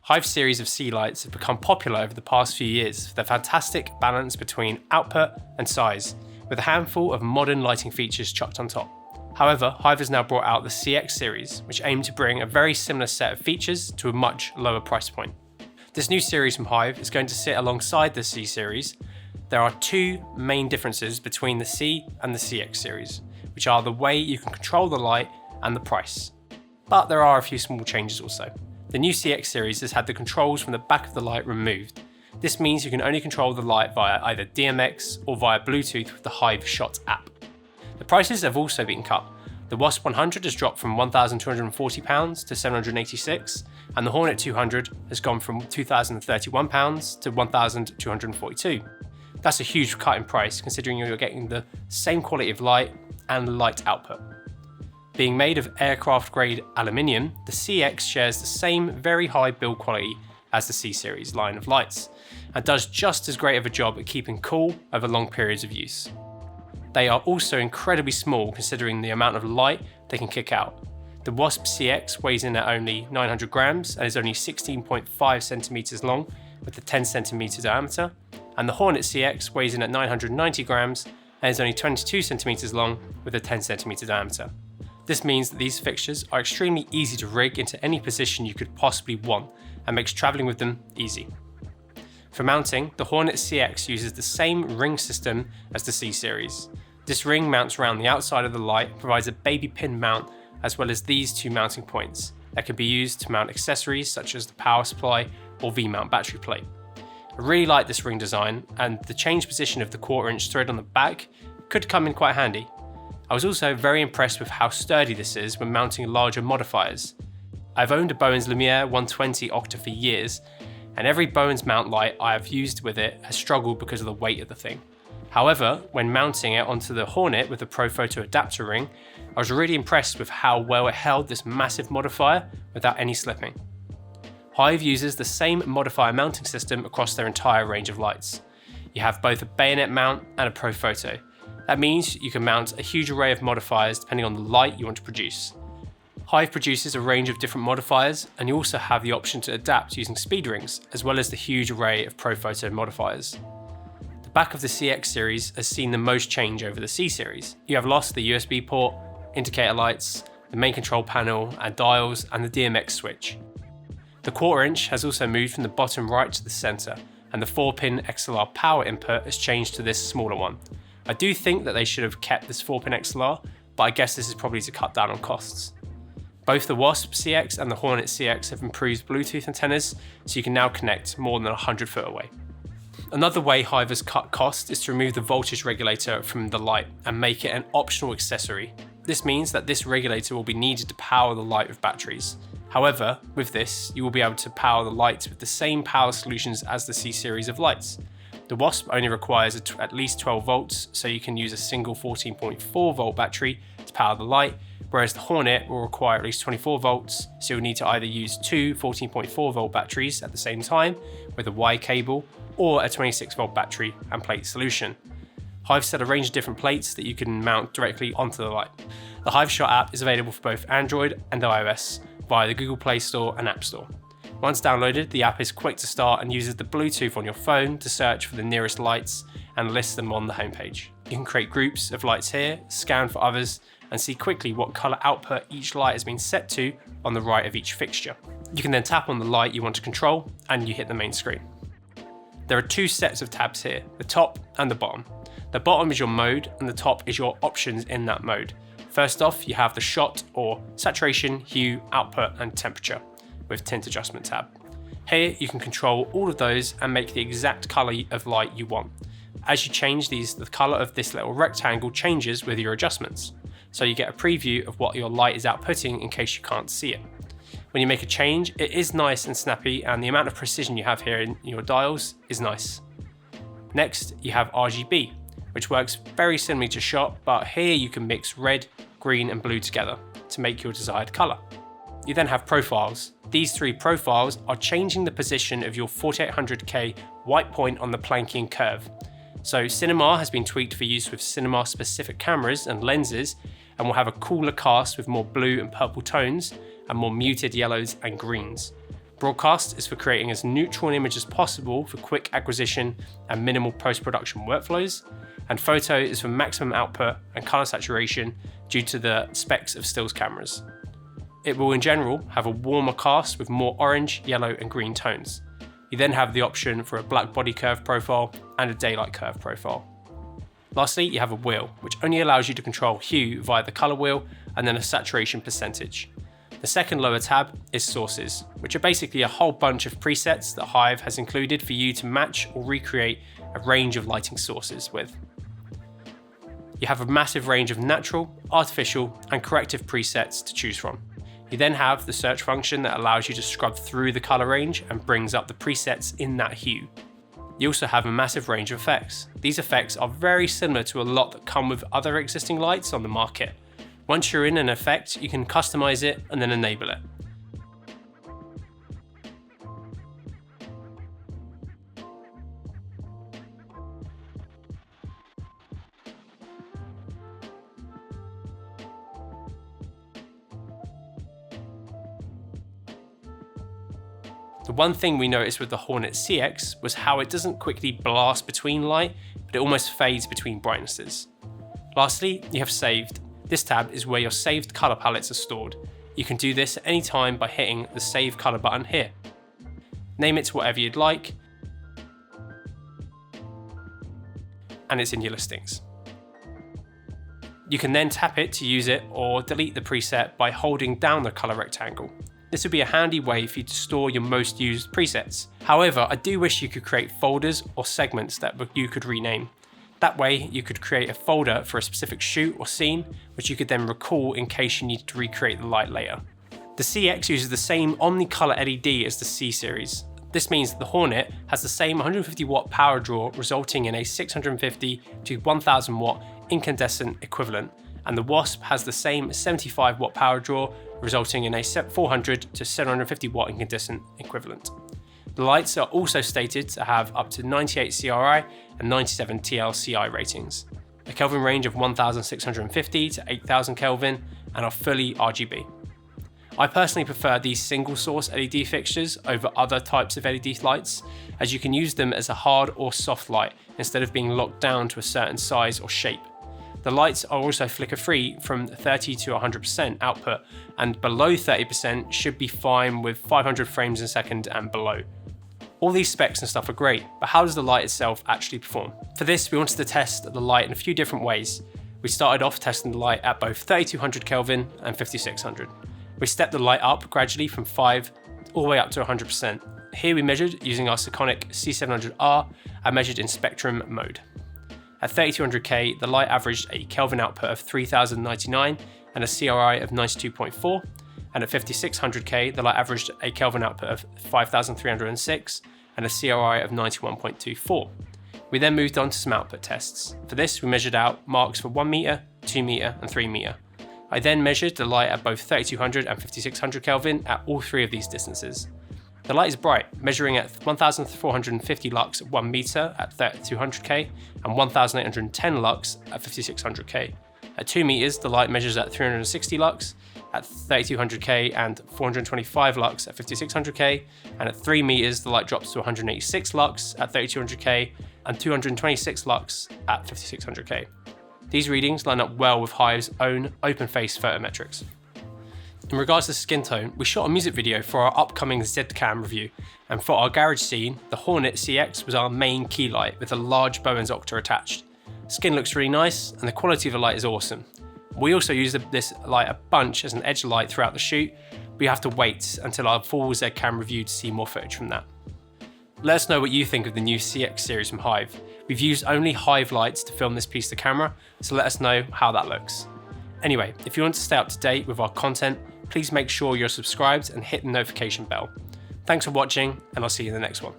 Hive series of C lights have become popular over the past few years for their fantastic balance between output and size, with a handful of modern lighting features chucked on top. However, Hive has now brought out the CX series, which aim to bring a very similar set of features to a much lower price point. This new series from Hive is going to sit alongside the C series. There are two main differences between the C and the CX series, which are the way you can control the light and the price. But there are a few small changes also. The new CX series has had the controls from the back of the light removed. This means you can only control the light via either DMX or via Bluetooth with the Hive Shot App. The prices have also been cut. The Wasp 100 has dropped from £1,240 to £786, and the Hornet 200 has gone from £2,031 to £1,242. That's a huge cut in price considering you're getting the same quality of light and light output. Being made of aircraft grade aluminium, the CX shares the same very high build quality as the C series line of lights, and does just as great of a job at keeping cool over long periods of use. They are also incredibly small considering the amount of light they can kick out. The Wasp CX weighs in at only 900 grams and is only 16.5 centimeters long with a 10 centimeter diameter, and the Hornet CX weighs in at 990 grams and is only 22 centimeters long with a 10 centimeter diameter. This means that these fixtures are extremely easy to rig into any position you could possibly want and makes traveling with them easy. For mounting, the Hornet CX uses the same ring system as the C series. This ring mounts around the outside of the light and provides a baby pin mount as well as these two mounting points that can be used to mount accessories such as the power supply or V-mount battery plate. I really like this ring design, and the change position of the 1/4" thread on the back could come in quite handy. I was also very impressed with how sturdy this is when mounting larger modifiers. I've owned a Bowens Lumiere 120 Octa for years, and every Bowens mount light I have used with it has struggled because of the weight of the thing. However, when mounting it onto the Hornet with the ProPhoto adapter ring, I was really impressed with how well it held this massive modifier without any slipping. Hive uses the same modifier mounting system across their entire range of lights. You have both a bayonet mount and a ProPhoto. That means you can mount a huge array of modifiers depending on the light you want to produce. Hive produces a range of different modifiers, and you also have the option to adapt using speed rings, as well as the huge array of ProPhoto modifiers. The back of the CX series has seen the most change over the C series. You have lost the USB port, indicator lights, the main control panel and dials, and the DMX switch. The 1/4" has also moved from the bottom right to the centre, and the 4-pin XLR power input has changed to this smaller one. I do think that they should have kept this 4-pin XLR, but I guess this is probably to cut down on costs. Both the Wasp CX and the Hornet CX have improved Bluetooth antennas, so you can now connect more than 100 foot away. Another way Hive has cut costs is to remove the voltage regulator from the light and make it an optional accessory. This means that this regulator will be needed to power the light with batteries. However, with this, you will be able to power the lights with the same power solutions as the C series of lights. The Wasp only requires at least 12 volts, so you can use a single 14.4 volt battery to power the light, whereas the Hornet will require at least 24 volts, so you'll need to either use two 14.4 volt batteries at the same time with a Y cable, or a 26 volt battery and plate solution. Hive set a range of different plates that you can mount directly onto the light. The Hive Shot App is available for both Android and iOS via the Google Play Store and App Store. Once downloaded, the app is quick to start and uses the Bluetooth on your phone to search for the nearest lights and list them on the homepage. You can create groups of lights here, scan for others, and see quickly what colour output each light has been set to on the right of each fixture. You can then tap on the light you want to control and you hit the main screen. There are two sets of tabs here, the top and the bottom. The bottom is your mode and the top is your options in that mode. First off, you have the shot or saturation, hue, output and temperature with tint adjustment tab. Here you can control all of those and make the exact colour of light you want. As you change these, the colour of this little rectangle changes with your adjustments. So you get a preview of what your light is outputting in case you can't see it. When you make a change, it is nice and snappy, and the amount of precision you have here in your dials is nice. Next, you have RGB, which works very similarly to Shot, but here you can mix red, green and blue together to make your desired colour. You then have profiles. These three profiles are changing the position of your 4800K white point on the Planckian curve. So Cinema has been tweaked for use with cinema specific cameras and lenses, and will have a cooler cast with more blue and purple tones and more muted yellows and greens. Broadcast is for creating as neutral an image as possible for quick acquisition and minimal post-production workflows. And Photo is for maximum output and color saturation due to the specs of stills cameras. It will in general have a warmer cast with more orange, yellow and green tones. You then have the option for a black body curve profile and a daylight curve profile. Lastly, you have a wheel, which only allows you to control hue via the color wheel and then a saturation percentage. The second lower tab is sources, which are basically a whole bunch of presets that Hive has included for you to match or recreate a range of lighting sources with. You have a massive range of natural, artificial and corrective presets to choose from. You then have the search function that allows you to scrub through the color range and brings up the presets in that hue. You also have a massive range of effects. These effects are very similar to a lot that come with other existing lights on the market. Once you're in an effect, you can customize it and then enable it. The one thing we noticed with the Hornet CX was how it doesn't quickly blast between light, but it almost fades between brightnesses. Lastly, you have saved. This tab is where your saved color palettes are stored. You can do this at any time by hitting the Save Color button here. Name it to whatever you'd like, and it's in your listings. You can then tap it to use it or delete the preset by holding down the color rectangle. This would be a handy way for you to store your most used presets. However, I do wish you could create folders or segments that you could rename. That way, you could create a folder for a specific shoot or scene, which you could then recall in case you need to recreate the light later. The CX uses the same Omni-colour LED as the C series. This means that the Hornet has the same 150 watt power draw, resulting in a 650 to 1000 watt incandescent equivalent, and the Wasp has the same 75 watt power draw, resulting in a 400 to 750 watt incandescent equivalent. The lights are also stated to have up to 98 CRI and 97 TLCI ratings, a Kelvin range of 1650 to 8000 Kelvin, and are fully RGB. I personally prefer these single source LED fixtures over other types of LED lights, as you can use them as a hard or soft light instead of being locked down to a certain size or shape. The lights are also flicker free from 30 to 100% output, and below 30% should be fine with 500 frames a second and below. All these specs and stuff are great, but how does the light itself actually perform? For this, we wanted to test the light in a few different ways. We started off testing the light at both 3200 Kelvin and 5600. We stepped the light up gradually from 5 all the way up to 100%. Here we measured using our Canon C200R and measured in spectrum mode. At 3200K, the light averaged a Kelvin output of 3099 and a CRI of 92.4, and at 5600K, the light averaged a Kelvin output of 5306 and a CRI of 91.24. We then moved on to some output tests. For this, we measured out marks for 1 meter, 2 meter, and 3 meter. I then measured the light at both 3200 and 5600 Kelvin at all three of these distances. The light is bright, measuring at 1450 lux at 1 meter at 3200K and 1810 lux at 5600K. At 2 meters, the light measures at 360 lux at 3200K and 425 lux at 5600K, and at 3 meters, the light drops to 186 lux at 3200K and 226 lux at 5600K. These readings line up well with Hive's own open-face photometrics. In regards to skin tone, we shot a music video for our upcoming Z-Cam review, and for our garage scene, the Hornet CX was our main key light with a large Bowens Octa attached. Skin looks really nice, and the quality of the light is awesome. We also used this light a bunch as an edge light throughout the shoot, but you have to wait until our full Z-Cam review to see more footage from that. Let us know what you think of the new CX series from Hive. We've used only Hive lights to film this piece to camera, so let us know how that looks. Anyway, if you want to stay up to date with our content, please make sure you're subscribed and hit the notification bell. Thanks for watching, and I'll see you in the next one.